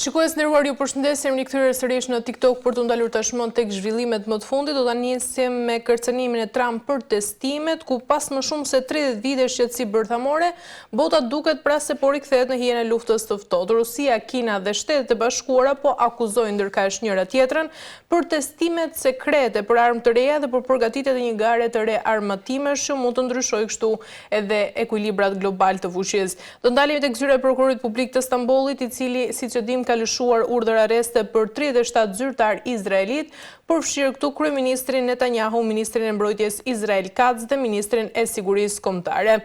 Shikues nderuar, ju përshëndesim, rikthyer sërish në TikTok për të ndalur tashmë tek zhvillimet më të fundit. Do ta nisim me kërcënimin e Trump për testimet, ku pas më shumë se 30 vitesh shqetësi bërthamore, bota duket pra se po rikthehet në hijen e luftës të ftohtë. Rusia, Kina dhe Shtetet e Bashkuara po akuzojnë ndërkaish njëra tjetrën për testimet sekrete për armë të reja dhe për përgatitjet e një gare të re armatimesh që mund të ndryshojë kështu edhe ekuilibrat global të fuqisë. Do ndalemi tek zyra e prokurorit publik të Stambollit, i cili siç e dim ka lëshuar urdhër areste për 37 zyrtar izraelit, përfshirë këtu kryeministrin Netanyahu, ministrin e mbrojtjes Israel Katz dhe ministrin e sigurisë kombëtare.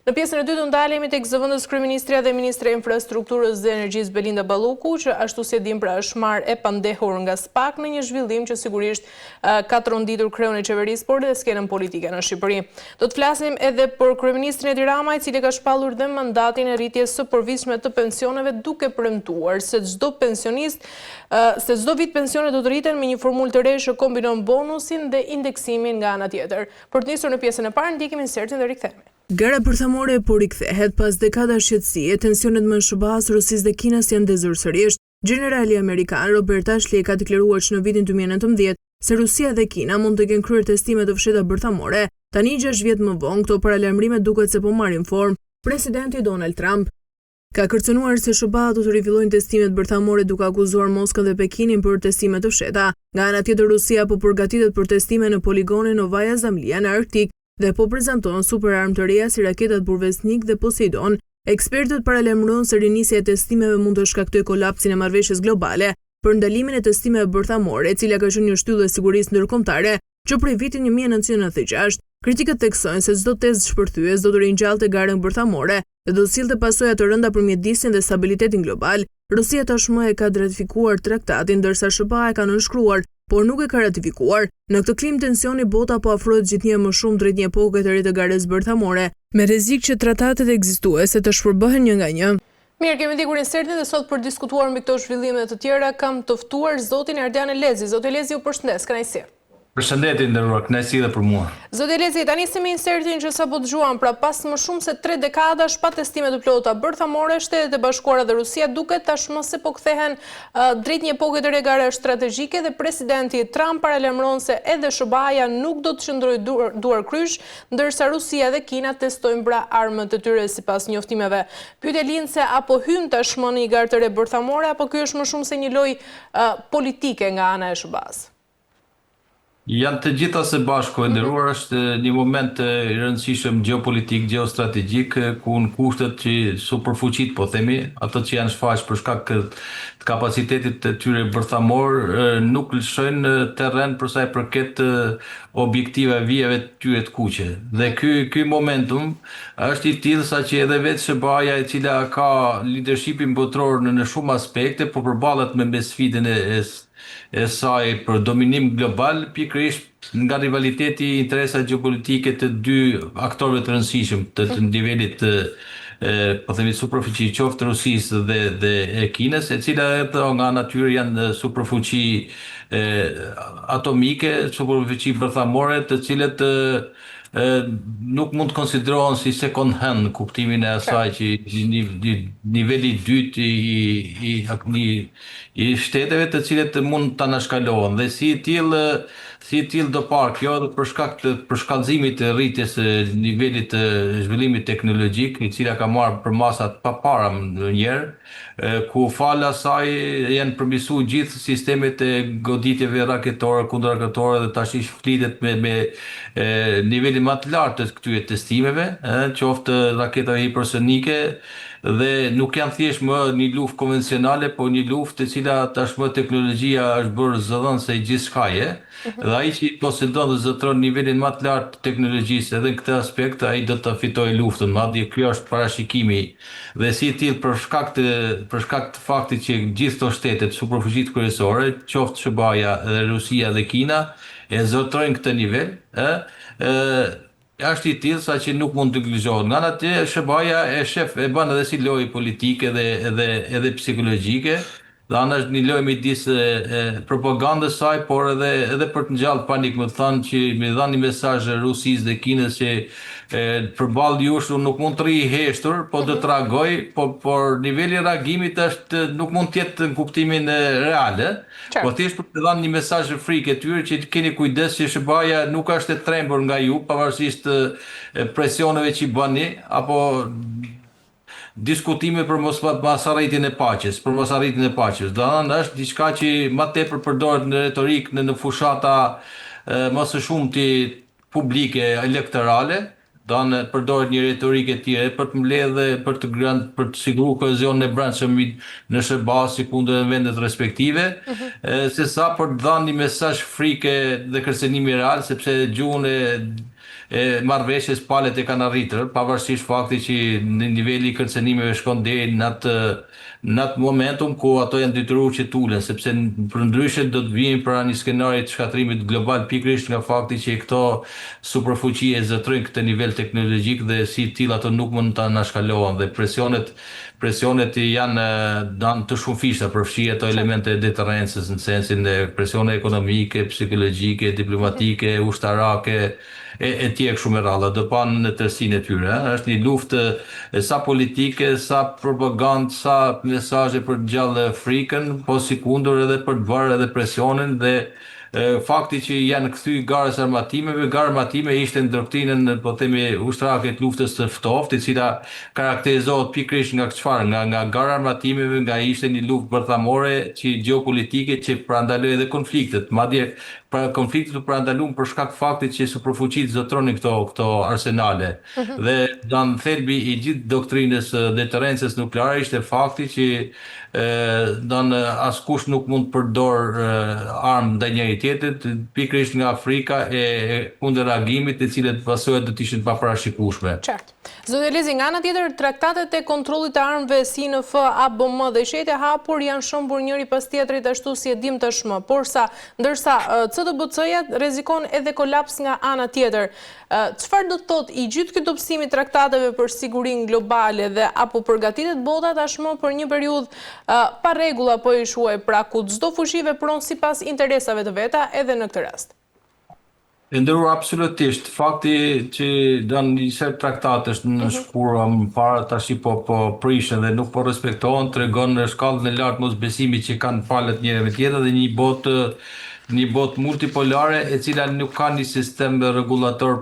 Në pjesën e dytë ndalemi tek zëvendës kryeministrja dhe ministre e infrastrukturës dhe energjisë Belinda Balluku, që ashtu si e dim pra është marrë e pandehur nga SPAK në një zhvillim që sigurisht ka tronditur kreun e qeverisë, por edhe skenën politike në Shqipëri. Do të flasim edhe për kryeministrin Edi Rama, i cili ka shpallur dhe mandatin e rritjes së përvitshme të pensioneve, duke premtuar se çdo vit pensionet do të rriten me një formulë të re që kombinon bonusin dhe indeksimin nga ana tjetër. Për të nisur në pjesën e parë, ndjekim insertin dhe rikthehemi. Gara bërthamore po rikthehet pas dekada shqetësie, tensionet më SBA-s, Rusisë dhe Kinës janë ndezur sërish. Generali amerikan Robert Ashley ka deklaruar që në vitin 2019 se Rusia dhe Kina mund të kenë kryer testime të fshehta bërthamore. Tani 6 vjet më vonë, këto paralajmërime duket se po marrin formë. Presidenti Donald Trump ka kërcënuar se SBA do të rifillojnë testimet bërthamore, duke akuzuar Moskën dhe Pekinin për testime të fshehta. Nga ana tjetër, Rusia po përgatitet për testime në poligonin Novaja Zemlja në Arktik dhe po prezanton superarmë të reja si raketat Burevestnik dhe Poseidon. Ekspertët paralajmërojnë se rinisja e testimeve mund të shkaktojë kolapsin e marrëveshjes globale për ndalimin e testimeve bërthamore, e cila ka qenë një shtyllë e sigurisë ndërkombëtare që prej vitit 1996. Kritikët theksojnë se çdo test shpërthyes do të rinjallte garën bërthamore dhe do të sillte pasoja të rënda për mjedisin dhe stabilitetin global. Rusia tashmë e ka ratifikuar traktatin, ndërsa SBA e ka nënshkruar, por nuk e ka ratifikuar. Në këtë klim tensioni, bota po afrohet gjithnjë më shumë drejt një epoke të re të garës bërthamore, me rrezik që tratatet ekzistuese të shpërbëhen një nga një. Mirë, kemi ndjekur insertin dhe sot për diskutuar mbi këto zhvillime të tjera kam të ftuar zotin Ardian Elezi. Zoti Elezi, ju përshëndes, kënaqësi. Përshëndetje nderuar, kënaqësi dhe për mua. Zoti Elezi, tani nisim me insertin që sapo dëgjuam, pra pas më shumë se 3 dekadash pa testime të plota bërthamore, Shtetet e Bashkuara dhe Rusia duket tashmë se po kthehen drejt një epoke të re gare strategjike dhe presidenti Trump paralajmëron se edhe SBA-ja nuk do të qëndrojë duar krysh, ndërsa Rusia dhe Kina testojnë pra armët e tyre sipas njoftimeve. Pyetja lind se apo hyn tashmë në një garë të re bërthamore, apo ky është më shumë se një lojë politike nga ana e SBA-s? Janë të gjitha së bashku, e nderuar, është një moment i rëndësishëm gjeopolitik, gjeostrategjik, ku në kushtet që superfuqit, po themi, ato që janë shfaq për shkak të kapacitetit të tyre bërthamor, nuk lëshojnë terren për sa i përket objektive vijave të tyre të kuqe. Dhe ky momentum është i tillë sa që edhe vetë SBA-ja, e cila ka leadershipin botror në shumë aspekte, po përballet me sfidën e saj për dominim global, pikërisht nga rivaliteti i interesave gjeopolitike të dy aktorëve të rëndësishëm të nivelit po themi superfuqi, qoftë Rusisë dhe e Kinës, e cila edhe nga natyrë janë superfuqi atomike, superfuqi bërthamore, të cilët nuk mund të konsiderohen si second hand në kuptimin e asaj që niveli i dytë i shteteve të cilët mund ta anashkalohen, dhe si i tillë do parë kjo edhe për shkak të përshkallëzimit të rritjes së nivelit të zhvillimit teknologjik, i cila ka marrë për masat pa para ndonjëherë, ku fala asaj janë përmirësuar gjithë sistemet e goditjeve raketore, kundërraketore, dhe tash flitet me nivelin më të lartë të këtyre testimeve, qoftë raketave hipersonike, dhe nuk janë thjesht më një luftë konvencionale, po një luftë e cila tashmë teknologjia është bërë zëdhënëse i gjithçkaje, dhe ai që posedon dhe zotron nivelin më të lartë të teknologjisë edhe në këtë aspekt, ai do të fitojë luftën. Madje kjo është parashikimi, dhe si i tillë për shkak të faktit që gjithë këto shtete të superfuqitë kryesore, qoftë SBA-ja dhe Rusia dhe Kina, e zotrojnë këtë nivel, është i tillë sa që nuk mund të neglizhohet. Nga ana tjetër, SBA-ja e bën edhe si lojë politike dhe psikologjike, Dhe anë është një lojë midis propagandës saj, por edhe për të ngjallë panik, më thënë që me dhanë një mesazh Rusisë dhe Kinës që përballë jush unë nuk mund të rri i heshtur, po do të reagoj, por niveli i reagimit është nuk mund të jetë në kuptimin real, po Qartë. thjesht për të dhënë një mesazh frikë tyre që keni kujdes që SBA-ja nuk është e trembur nga ju, pavarësisht presioneve që i bëni, apo diskutime për mosarrritjen e paqes, për mosarrritjen e paqes. Do të thënë është diçka që më tepër përdoret në retorikë në fushata më së shumti publike elektorale, do të përdoret një retorikë e tillë për të mbledhë për të siguruar kohezionin e brendshëm në SBA si kundër vendet respektive, sesa për të dhënë një mesazh frike dhe kërcënimi real, sepse gjuhën marrëveshjes palët e kanë arritur, pavarësisht faktit që në niveli i kërcënimeve shkon deri në atë momentum ku ato janë detyruar që tulen, sepse përndryshe do të vijnë para një skenari të shkatrimit global pikërisht nga fakti që këto superfuqi e zotërojnë këtë nivel teknologjik dhe si tillë ato nuk mund ta anashkalohen dhe presionet janë të shumëfishta, përfshi ato elemente e deterrencës në sensin e presione ekonomike, psikologjike, diplomatike, ushtarake e tjerë shumë e rralla, do pa në tërsinë e tyre. Është një luftë sa politike, sa propagandë, sa mesazhe për të gjallë frikën, po sikundur edhe për të varë edhe presionin dhe fakti që janë kthy garës armatimeve, gara armatime ishte në doktrinën, po themi, ushtarake të luftës së ftoftë, e cila karakterizohet pikërisht nga çfarë, nga gara armatimeve, nga ishte një luftë bërthamore që geopolitike që parandaloi edhe konfliktet, madje pra konfliktet u parandaluan për shkak të faktit që superfuqitë zotronin këto arsenale. Dhe në thelbi i gjithë doktrinës deterrencës nukleare ishte fakti që askush nuk mund të përdor armë ndaj njëri tjetrit, pikërisht nga Afrika e kundër reagimit, të cilët pasojat do të ishin paparashikueshme. Qartë. Zotëria Lezi, nga ana tjetër, traktatet e kontrollit të armëve SINF, ABM dhe shtetet e hapur janë shëmbur njëri pas tjetrit ashtu si e dim tashmë, ndërsa CDBC-ja rrezikon edhe kolaps nga ana tjetër. Çfarë do të thotë i gjithë ky dobësim i traktateve për sigurinë globale dhe apo përgatitet bota tashmë për një periudhë pa rregulla po i shuaj, pra ku çdo fushi vepron sipas interesave të veta edhe në këtë rast? E ndërruar absolutisht, fakti që janë një sër traktatesh në shkura më para tash po prishen dhe nuk po respektohen, tregon në shkallën e lartë mosbesimit që kanë palët njëri me tjetër dhe një botë multipolare e cila nuk ka një sistem rregullator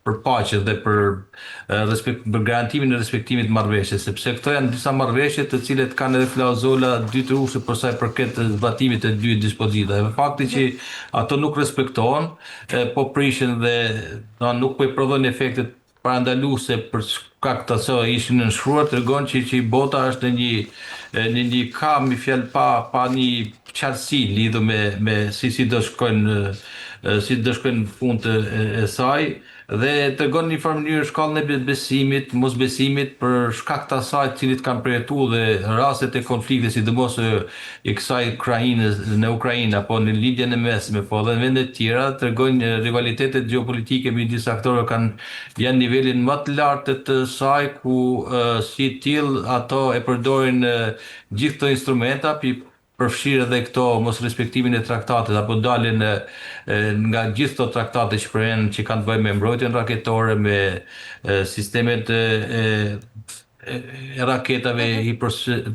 për paqe dhe për garantimin e respektimit të marrëveshjes, sepse këto janë disa marrëveshje të cilet kanë edhe klauzola detyruese për sa i përket zbatimit të dy dispozitave. Fakti që ato nuk respektohen, po prishin dhe nuk po i prodhojnë efektet parandaluese për shkak të asaj ishin nënshkruar, tregon që bota është në një kam i fjalë pa një qartësi lidhur me si do shkojnë në fund e saj dhe tregon një farë mënyrë shkallën e besimit, mosbesimit për shkak të asaj të cilit kanë përjetuar dhe rastet e konfliktit, sidomos i kësaj në Ukrainë apo në lindjen e mesme, po edhe në vende të tjera, tregojnë rivalitetet gjeopolitike midis aktorëve janë nivelin më të lartë të saj ku si tillë ato e përdorin gjithë këto instrumenta përfshirë edhe këto mos respektimin e traktatet apo daljen nga gjithë këto traktate që kanë të bëjnë me mbrojtjen raketore, me sistemet e raketave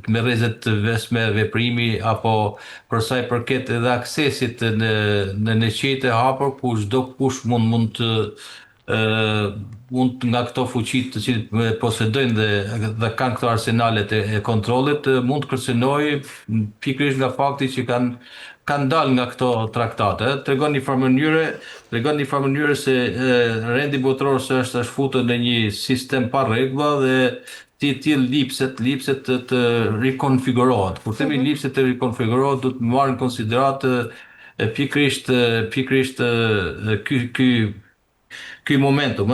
me rrezet të vesme veprimi apo për sa i përket edhe aksesit në qytet e hapur ku çdo kush mund nga këto fuqit të cilët posedojnë dhe kanë këto arsenalet e kontrollit, mund të kërcënojë pikërisht nga fakti që kanë dalë nga këto traktate. Tregon një farë mënyre se rendi botror është futur në një sistem pa rregulla dhe ti lipset të rikonfigurohet. Kur themi lipset të rikonfigurohet, do të marrë në konsiderat pikërisht ky momentum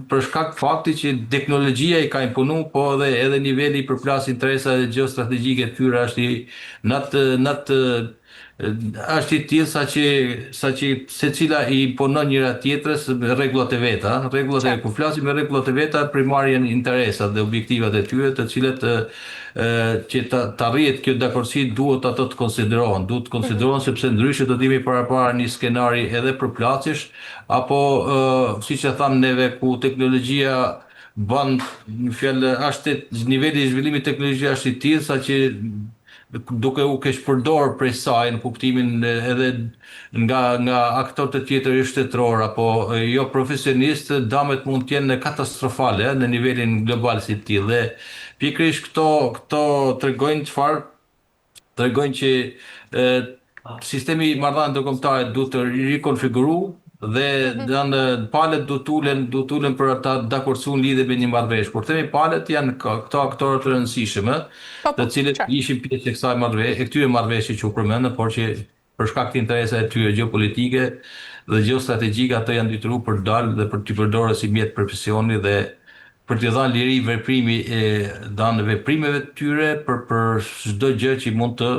për shkak fakti që teknologjia i ka imponu, po edhe niveli i përplas interesa dhe geostrategjike të tyre është në atë është i tillë sa që secila i imponon njëra tjetrës rregullat e veta. Rregullat e kur flasim me rregullat e veta, primarjen interesat dhe objektivat e tyre, të cilët që të arrihet kjo dakordsi duhet ato të konsiderohen. Duhet të konsiderohen sepse ndryshe do të jemi para një skenari edhe përplasjesh, apo siç e thamë neve ku teknologjia ban në fjalë është niveli i zhvillimit të teknologjisë është i tillë sa që duke u kesh përdor prej saj në kuptimin edhe nga aktorët e tjetër shtetëror apo jo profesionist, damet mund të jenë katastrofale në nivelin global si të tillë. Dhe pikërisht këto tregojnë që sistemi i marrëdhënieve ndërkombëtare duhet të rikonfiguru dhe palët duhet ulen për ta dakordsuar lidhje me një marrëveshje. Kur themi palët janë këto aktorë të rëndësishëm, të cilët ishin pjesë e kësaj marrëveshje, e këtyre marrëveshje që u përmendën, por që për shkak të interesave të tyre gjeopolitike dhe gjeostrategjike ato janë detyruar për dalë dhe për të përdorur si mjet presioni dhe për t'i dhënë liri veprimi dhanë veprimeve të tyre për çdo gjë që mund të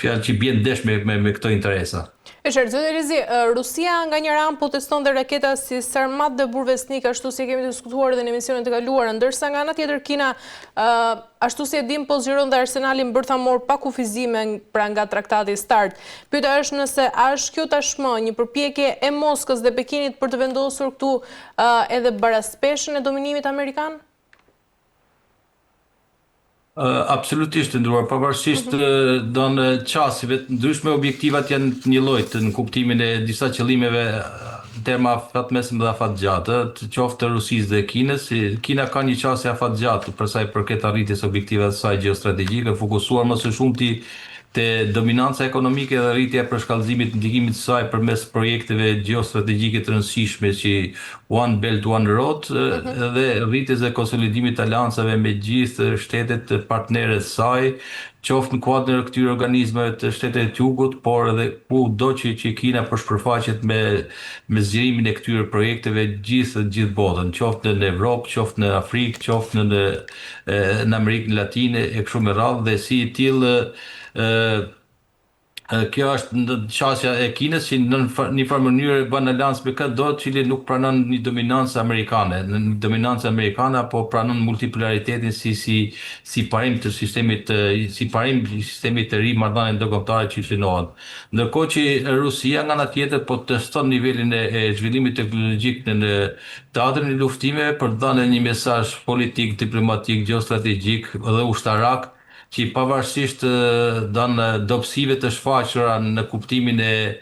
fjalë që bjen ndesh me këto interesa. E qartë, zoti Rizi, Rusia nga njëra anë po teston dhe raketa si Sarmat dhe Burvesnik, ashtu si kemi diskutuar edhe në emisionet e kaluara, ndërsa nga ana tjetër Kina, ashtu si e dim, po zgjeron dhe arsenalin bërthamor pa kufizime pra nga traktati START. Pyetja është nëse është kjo tashmë një përpjekje e Moskës dhe Pekinit për të vendosur këtu edhe baraspeshën e dominimit amerikan? Absolutisht të ndruar, pavarësisht në qasive, ndryshme objektivat janë një lloj në kuptimin e disa qëllimeve terma afatmesëm dhe afatgjatë, të qoftë të Rusisë dhe Kinës. Kina ka një qasje afatgjatë për sa i përket arritjes objektive të saj gjeostrategjike, fokusuar më së shumti te dominanca ekonomike dhe rritja e përshkallëzimit ndikimit të saj përmes projekteve gjeostrategjike të rëndësishme si One Belt One Road dhe rritjes dhe konsolidimit të aleancave me gjithë shtetet partnerët të saj, qoftë në kuadër këtyre organizmeve të shtetet të jugut, por edhe kudo që Kina përshpërfaqet me zgjerimin e këtyre projekteve gjithë botën, qoftë në Evropë, qoftë në Afrikë, qoftë në Amerikën Latine e kështu me radhë, dhe si i tillë kjo është në qasja e Kinës që në një farë mënyrë bën aleancë me këtë dot cili nuk pranon një dominancë amerikane, apo pranon multipolaritetin si parim të sistemit të ri marrëdhënie ndërkombëtare që shinohet. Ndërkohë që Rusia nga ana tjetër po teston nivelin e zhvillimit teknologjik në teatrin e luftimeve për të dhënë një mesazh politik, diplomatik, gjeostrategjik dhe ushtarak që pavarësisht dobësive të shfaqura në kuptimin e